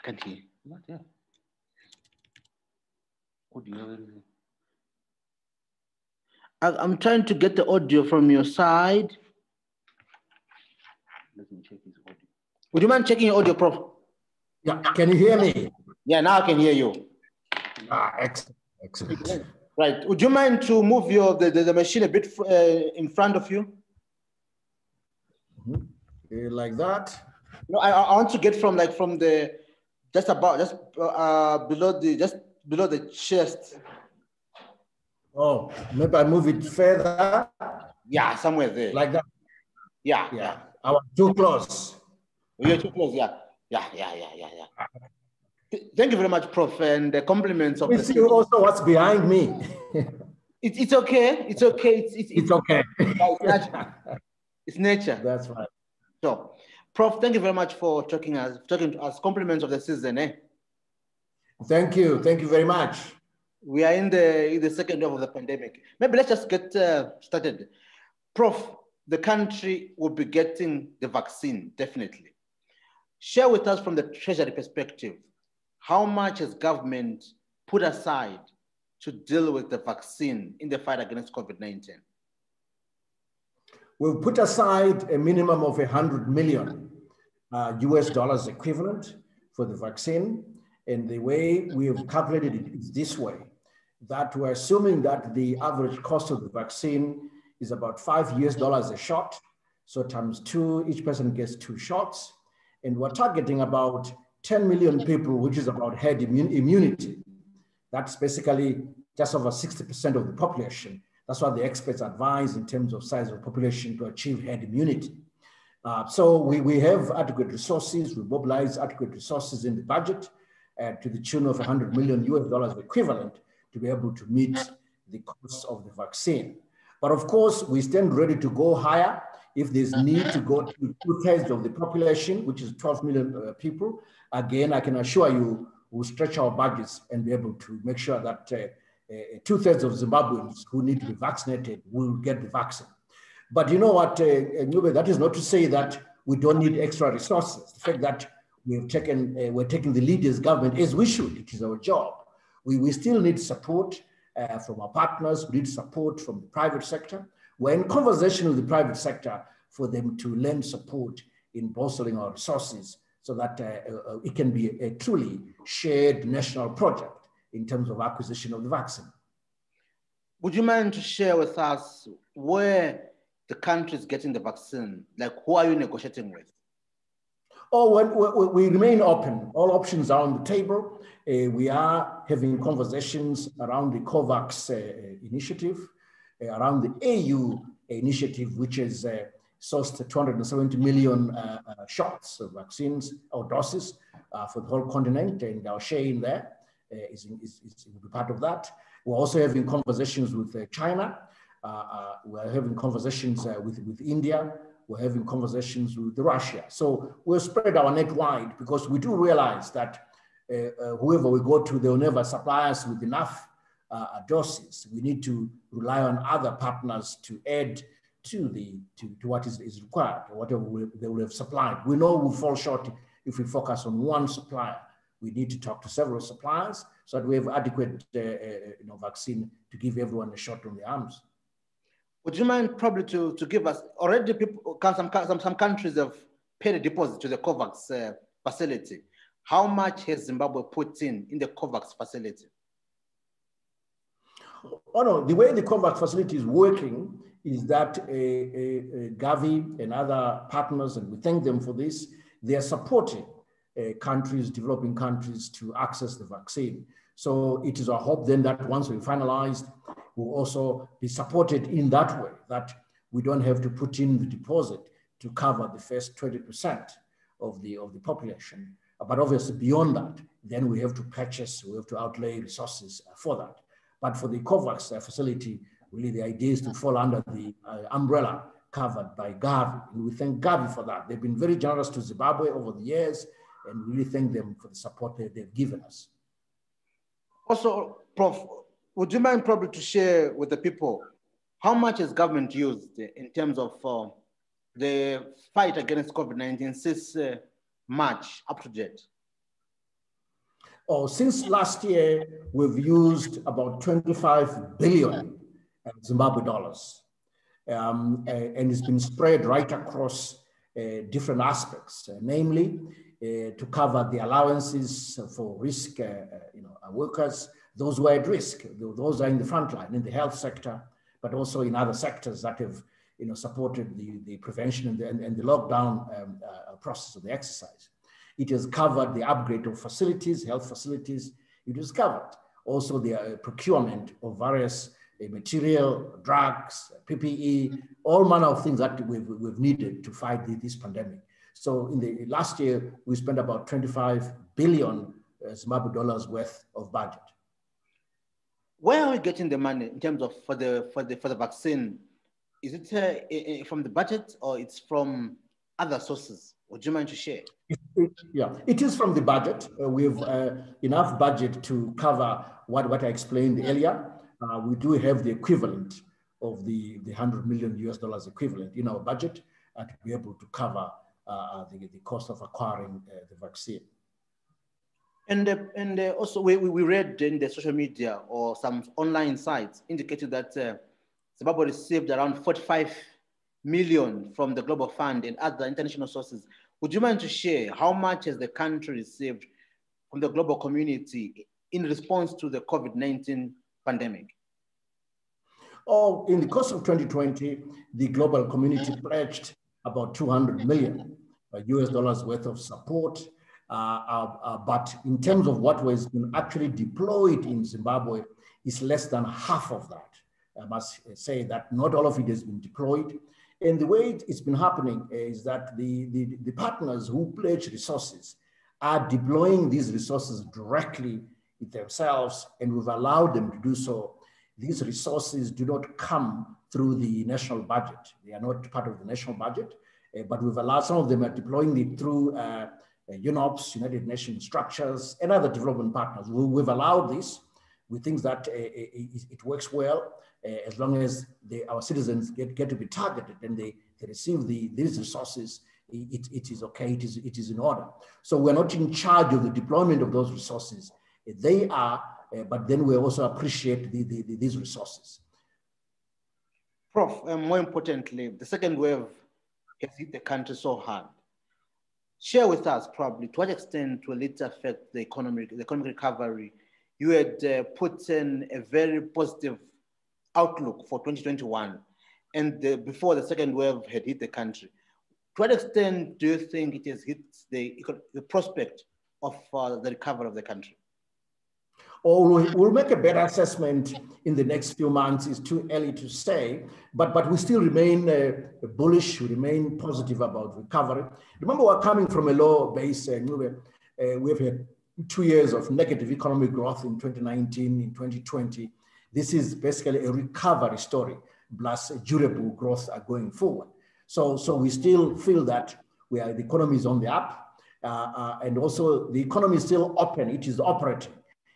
can't hear. What? Yeah. Audio. I'm trying to get the audio from your side. Let me check his audio. Would you mind checking your audio, Prof? Yeah, can you hear me? Yeah, now I can hear you. Excellent, excellent. Right. Would you mind to move the machine a bit in front of you? Like that? No, I want to get from the below the chest. Oh, maybe I move it further. Yeah, somewhere there. Like that. Yeah. I was too close. You're too close. Yeah. Thank you very much, Prof. And the compliments of we see also what's behind me. It's okay. It's okay. It's okay. It's nature. That's right. So, Prof, thank you very much for talking to us. Compliments of the season, eh? Thank you. Thank you very much. We are in the second wave of the pandemic. Maybe let's just get started. Prof, the country will be getting the vaccine, definitely. Share with us from the Treasury perspective, how much has government put aside to deal with the vaccine in the fight against COVID-19? We've put aside a minimum of $100 million US dollars equivalent for the vaccine. And the way we have calculated it is this way, that we're assuming that the average cost of the vaccine is about $5 US a shot. So times 2, each person gets 2 shots. And we're targeting about 10 million people, which is about herd immunity. That's basically just over 60% of the population. That's what the experts advise in terms of size of population to achieve herd immunity. So we have adequate resources. We mobilize adequate resources in the budget to the tune of $100 million US dollars equivalent to be able to meet the cost of the vaccine. But of course, we stand ready to go higher if there's need to go to 2/3 of the population, which is 12 million people. Again, I can assure you, we'll stretch our budgets and be able to make sure that 2/3 of Zimbabweans who need to be vaccinated will get the vaccine. But you know what, Ncube, that is not to say that we don't need extra resources. The fact that we're taking the lead as government, as we should, it is our job. We still need support from our partners. We need support from the private sector. We're in conversation with the private sector for them to lend support in bolstering our resources so that it can be a truly shared national project in terms of acquisition of the vaccine. Would you mind to share with us where the country is getting the vaccine? Like, who are you negotiating with? Oh, we remain open. All options are on the table. We are having conversations around the COVAX initiative, around the AU initiative, which is sourced 270 million shots of vaccines or doses for the whole continent, and our share in there will be part of that. We're also having conversations with China. We're having conversations with India. We're having conversations with Russia. So we'll spread our net wide because we do realize that whoever we go to, they'll never supply us with enough doses. We need to rely on other partners to add to what is required, or whatever they will have supplied. We know we'll fall short if we focus on one supplier. We need to talk to several suppliers so that we have adequate vaccine to give everyone a shot on the arms. Would you mind probably to give us, already people, some countries have paid a deposit to the COVAX facility. How much has Zimbabwe put in the COVAX facility? Oh no, the way the COVAX facility is working is that Gavi and other partners, and we thank them for this, they are supporting developing countries to access the vaccine. So it is our hope then that once we finalized, we'll also be supported in that way, that we don't have to put in the deposit to cover the first 20% of the population. But obviously beyond that, then we have to outlay resources for that. But for the COVAX facility, really the idea is to fall under the umbrella covered by Gavi. And we thank Gavi for that. They've been very generous to Zimbabwe over the years, and we really thank them for the support that they've given us. Also, Prof, would you mind probably to share with the people how much has government used in terms of the fight against COVID-19 since March up to date? Oh, since last year, we've used about 25 billion Zimbabwe dollars. And it's been spread right across different aspects, namely to cover the allowances for risk workers, those who are at risk, those are in the front line, in the health sector, but also in other sectors that have supported the prevention and the lockdown process of the exercise. It has covered the upgrade of facilities, health facilities. It has covered also the procurement of various material, drugs, PPE, all manner of things that we've needed to fight this pandemic. So in the last year, we spent about 25 billion Zimbabwe dollars worth of budget. Where are we getting the money in terms of for the vaccine? Is it from the budget or it's from other sources? Would you mind to share? Yeah, it is from the budget. We have enough budget to cover what I explained earlier. We do have the equivalent of the $100 million US equivalent in our budget to be able to cover the cost of acquiring the vaccine. And also we read in the social media or some online sites indicated that Zimbabwe received around 45 million from the Global Fund and other international sources. Would you mind to share how much has the country received from the global community in response to the COVID-19 pandemic? Oh, in the course of 2020, the global community pledged about 200 million US dollars worth of support. But in terms of what was actually deployed in Zimbabwe, is less than half of that. I must say that not all of it has been deployed. And the way it's been happening is that the partners who pledge resources are deploying these resources directly themselves, and we've allowed them to do so. These resources do not come through the national budget. They are not part of the national budget, but we've allowed some of them are deploying it through UNOPS, United Nations structures, and other development partners. We've allowed this. We think that it works well as long as our citizens get to be targeted and they receive these resources. It is okay, it is in order. So we're not in charge of the deployment of those resources. They are, but then we also appreciate these resources. Prof, more importantly, the second wave has hit the country so hard. Share with us probably to what extent will it affect the economic recovery? You had put in a very positive outlook for 2021, and before the second wave had hit the country. To what extent do you think it has hit the prospect of the recovery of the country? Or we'll make a better assessment in the next few months. It's too early to say, but we still remain bullish, we remain positive about recovery. Remember, we're coming from a low base. We've had 2 years of negative economic growth in 2019, in 2020. This is basically a recovery story, plus durable growth going forward. So we still feel that the economy is on the up, and also the economy is still open, it is operating.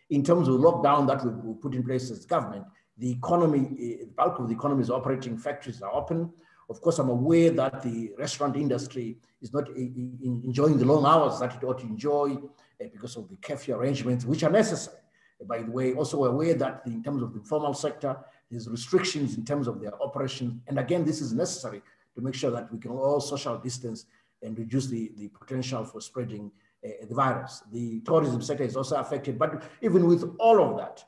In terms of lockdown that we put in place as government, the economy, the bulk of the economy is operating, factories are open. Of course, I'm aware that the restaurant industry is not enjoying the long hours that it ought to enjoy because of the curfew arrangements, which are necessary. By the way, also aware that in terms of the informal sector, there's restrictions in terms of their operations. And again, this is necessary to make sure that we can all social distance and reduce the potential for spreading the virus. The tourism sector is also affected, but even with all of that,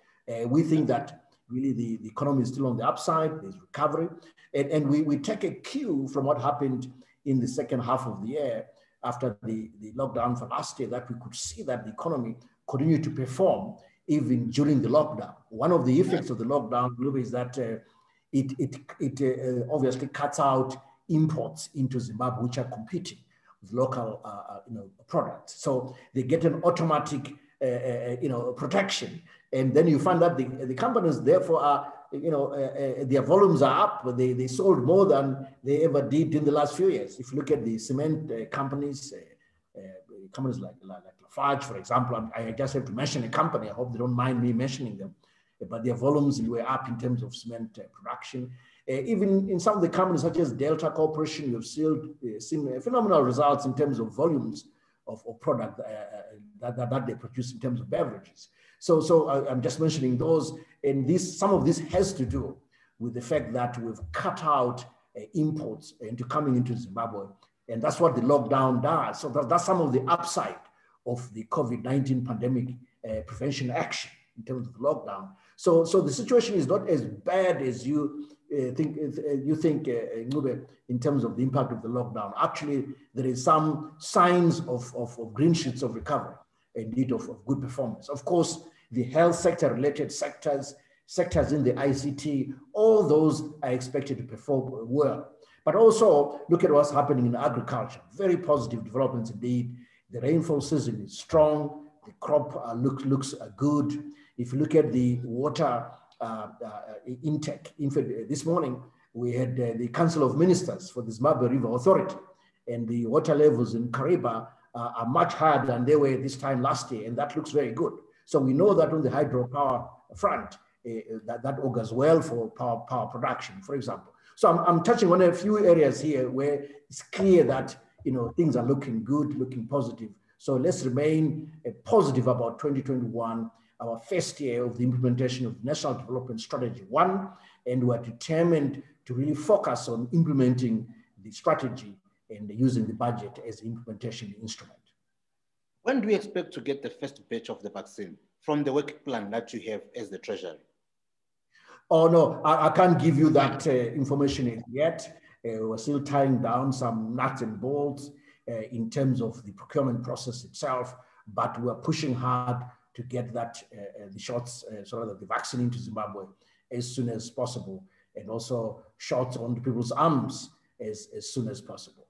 we think that really the economy is still on the upside, there's recovery. And we take a cue from what happened in the second half of the year after the lockdown for last year, that we could see that the economy continued to perform even during the lockdown. One of the effects of the lockdown is that it obviously cuts out imports into Zimbabwe, which are competing with local products. So they get an automatic protection. And then you find that the companies therefore are, their volumes are up. They sold more than they ever did in the last few years. If you look at the cement companies, companies like Lafarge, for example, I just have to mention a company. I hope they don't mind me mentioning them, but their volumes were up in terms of cement production. Even in some of the companies such as Delta Corporation, we've still seen phenomenal results in terms of volumes of product that they produce in terms of beverages. So I'm just mentioning those, and some of this has to do with the fact that we've cut out imports coming into Zimbabwe, and that's what the lockdown does. So that's some of the upside of the COVID-19 pandemic prevention action in terms of lockdown. So the situation is not as bad as you think, Ncube, in terms of the impact of the lockdown. Actually, there is some signs of green shoots of recovery, indeed of good performance. Of course, the health sector related sectors in the ICT, all those are expected to perform well. But also look at what's happening in agriculture. Very positive developments indeed. The rainfall season is strong. The crop looks good. If you look at the water intake, in fact, this morning we had the Council of Ministers for the Zimbabwe River Authority, and the water levels in Kariba are much higher than they were this time last year, and that looks very good. So we know that on the hydropower front, that augurs well for power production, for example. So I'm touching on a few areas here where it's clear that things are looking good, looking positive. So let's remain positive about 2021, our first year of the implementation of National Development Strategy 1, and we're determined to really focus on implementing the strategy and using the budget as the implementation instrument. When do we expect to get the first batch of the vaccine from the work plan that you have as the Treasury? Oh, no, I can't give you that information yet. We're still tying down some nuts and bolts in terms of the procurement process itself, but we're pushing hard to get that the shots, so that the vaccine into Zimbabwe as soon as possible, and also shots on people's arms as soon as possible.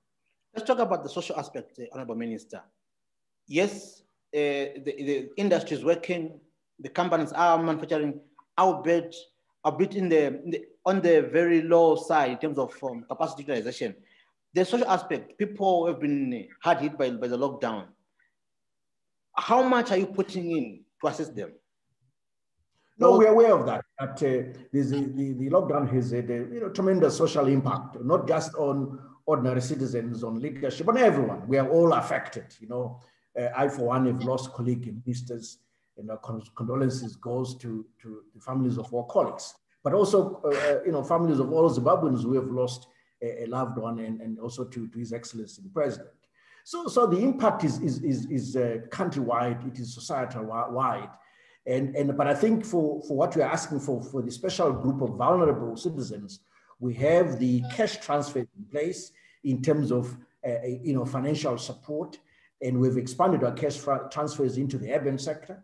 Let's talk about the social aspect, Honorable Minister. Yes, the industry is working, the companies are manufacturing, albeit on the very low side in terms of capacity utilization. The social aspect, people have been hard hit by the lockdown. How much are you putting in to assist them? No, we're aware of that. That the lockdown has had a tremendous social impact, not just on ordinary citizens, on leadership, on everyone. We are all affected. I, for one, have lost colleagues and ministers, and our condolences goes to the families of our colleagues, but also families of all Zimbabweans who have lost a loved one, and also to His Excellency the President. So the impact is countrywide, it is societal wide, but I think for what we are asking for the special group of vulnerable citizens, we have the cash transfer in place in terms of financial support, and we've expanded our cash transfers into the urban sector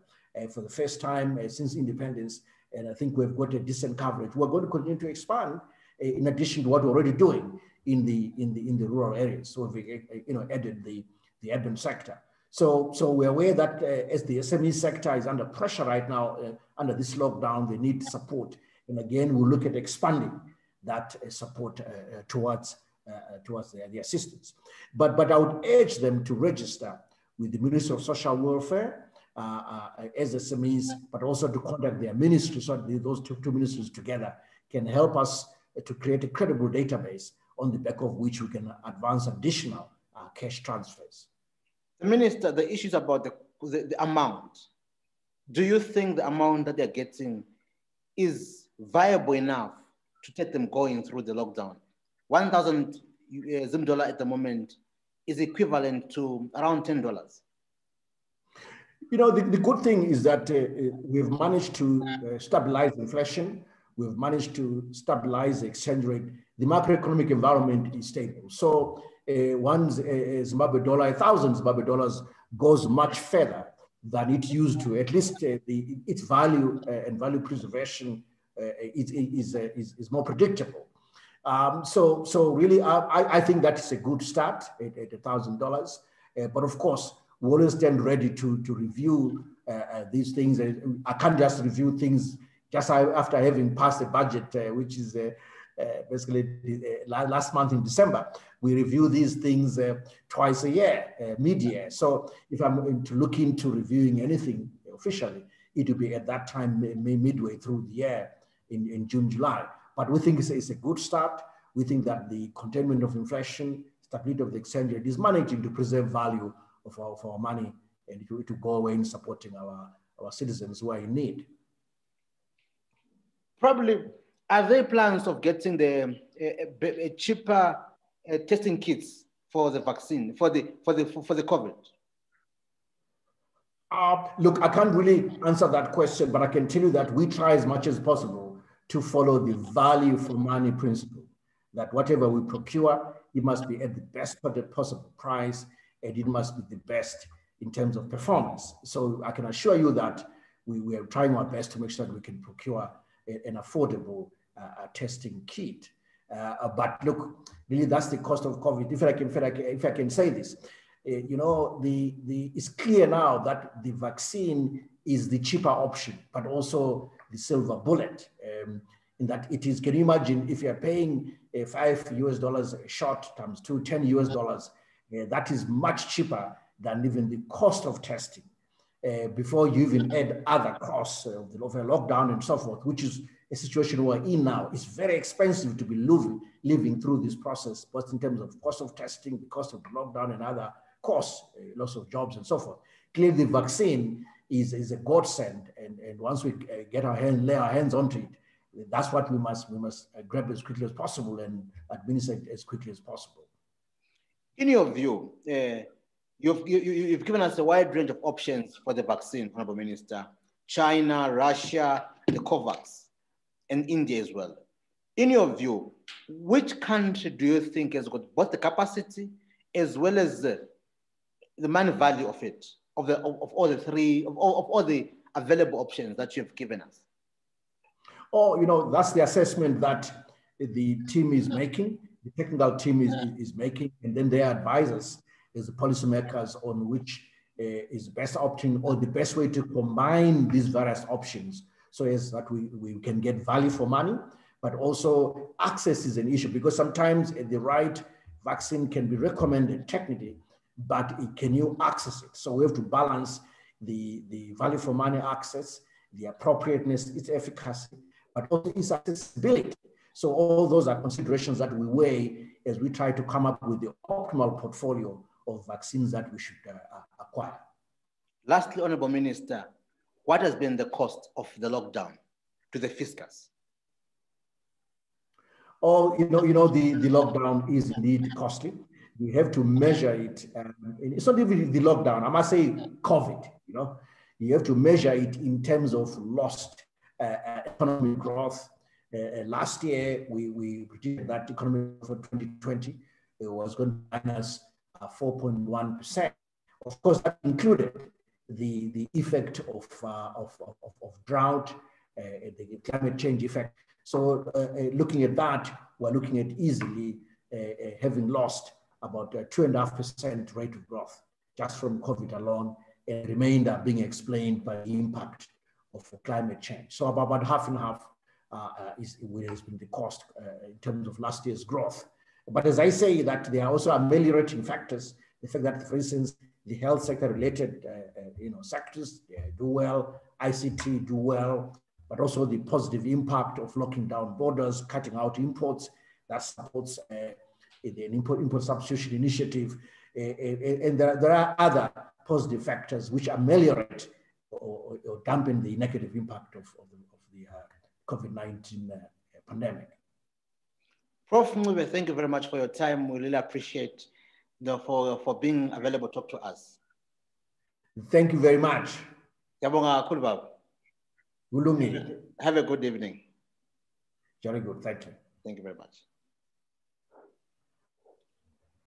for the first time since independence, and I think we've got a decent coverage. We're going to continue to expand in addition to what we're already doing in the rural areas. So we've added the urban sector. So we're aware that as the SME sector is under pressure right now under this lockdown, they need support. And again, we'll look at expanding that support towards the assistance. But I would urge them to register with the Ministry of Social Welfare as SMEs, but also to contact their ministry, so that those two ministries together can help us to create a credible database on the back of which we can advance additional cash transfers. The Minister, the issues about the amount. Do you think the amount that they're getting is viable enough to take them going through the lockdown? 1,000 Zim dollar at the moment is equivalent to around $10. The good thing is that we've managed to stabilize inflation. We've managed to stabilize the exchange rate. The macroeconomic environment is stable. So one Zimbabwe dollar, 1,000 Zimbabwe dollars goes much further than it used to. At least its value and value preservation is more predictable. So really, I think that is a good start at $1,000. But of course, we always stand ready to review these things. I can't just review things just after having passed the budget, which is basically last month in December. We review these things twice a year, mid-year. So if I'm to look into reviewing anything officially, it will be at that time, midway through the year in June, July. But we think it's a good start. We think that the containment of inflation, stability of the exchange rate is managing to preserve value of our money and to go away in supporting our citizens who are in need. Probably, are there plans of getting the cheaper testing kits for the vaccine, for the COVID? Look, I can't really answer that question, but I can tell you that we try as much as possible to follow the value for money principle, that whatever we procure, it must be at the best possible price, and it must be the best in terms of performance. So I can assure you that we are trying our best to make sure that we can procure an affordable testing kit. But look, really that's the cost of COVID. If I can say this, you know, it's clear now that the vaccine is the cheaper option, but also the silver bullet. In that it is, can you imagine if you're paying $5 a shot times $2, $10, that is much cheaper than even the cost of testing before you even add other costs of a lockdown and so forth, which is a situation we're in now. It's very expensive to be living through this process, both in terms of cost of testing, the cost of the lockdown and other costs, loss of jobs and so forth. Clearly the vaccine is a godsend, and once we lay our hands onto it, that's what we must grab as quickly as possible and administer as quickly as possible. In your view, you've given us a wide range of options for the vaccine, Honorable Minister. China, Russia, the COVAX, and India as well. In your view, which country do you think has got both the capacity as well as the money value of it, of all the available options that you've given us? Oh, you know, that's the assessment that the team is making, the technical team is making, and then their advisors as the policymakers on which is best option or the best way to combine these various options so as that we can get value for money, but also access is an issue because sometimes the right vaccine can be recommended technically, but can you access it? So we have to balance the value for money access, the appropriateness, its efficacy, but also its accessibility. So all those are considerations that we weigh as we try to come up with the optimal portfolio of vaccines that we should acquire. Lastly, Honorable Minister, what has been the cost of the lockdown to the fiscus? Oh, you know, the lockdown is indeed costly. We have to measure it. It's not even the lockdown, I must say COVID, you know. You have to measure it in terms of lost economic growth. Last year, we predicted that economy for 2020 it was going to minus 4.1%. Of course, that included the effect of drought, the climate change effect. So looking at that, we're looking at easily having lost about 2.5% rate of growth just from COVID alone, and the remainder being explained by the impact of climate change. So about half and half has been the cost in terms of last year's growth. But as I say, that there are also ameliorating factors. The fact that, for instance, the health sector related sectors do well, ICT do well, but also the positive impact of locking down borders, cutting out imports, that supports an import substitution initiative. And there are other positive factors which ameliorate or dampen the negative impact of the COVID-19 pandemic. Prof. Ncube, thank you very much for your time. We really appreciate for being available to talk to us. Thank you very much. Have a good evening. Very good, thank you. Thank you very much.